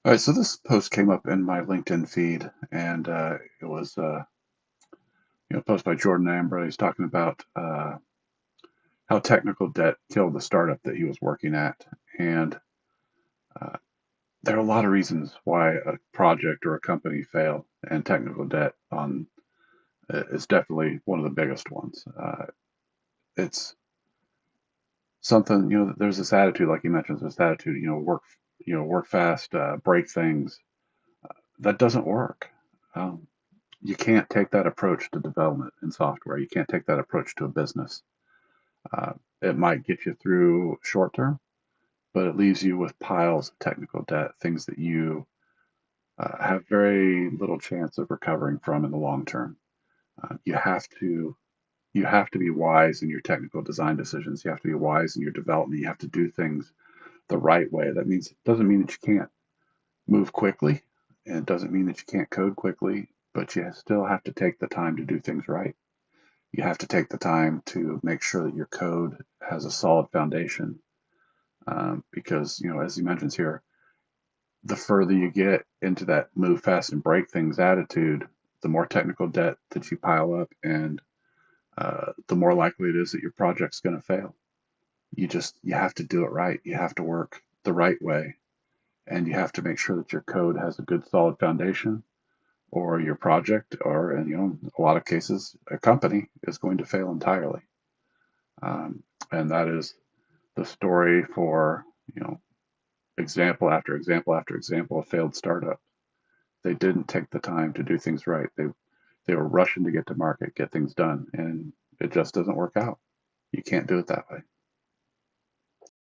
All right, so this post came up in my LinkedIn feed, and it was a post by Jordan Amber. He's talking about how technical debt killed the startup that he was working at, and uh, there are a lot of reasons why a project or a company fail, and technical debt on is definitely one of the biggest ones. It's something There's this attitude, like you mentioned, this attitude, work fast, break things. That doesn't work. Um, you can't take that approach to development in software. You can't take that approach to a business. Uh, it might get you through short term, but it leaves you with piles of technical debt, things that you have very little chance of recovering from in the long term. You have to be wise in your technical design decisions. You have to be wise in your development. You have to do things the right way. That means it doesn't mean that you can't move quickly, and it doesn't mean that you can't code quickly, but you still have to take the time to do things right. You have to take the time to make sure that your code has a solid foundation, because as he mentions here, the further you get into that move fast and break things attitude, the more technical debt that you pile up, and the more likely it is that your project's going to fail. You have to do it right. You have to work the right way, and you have to make sure that your code has a good solid foundation, or your project, or in a lot of cases a company is going to fail entirely. And that is the story for example after example after example of failed startups. They didn't take the time to do things right. They were rushing to get to market, get things done, and it just doesn't work out. You can't do it that way.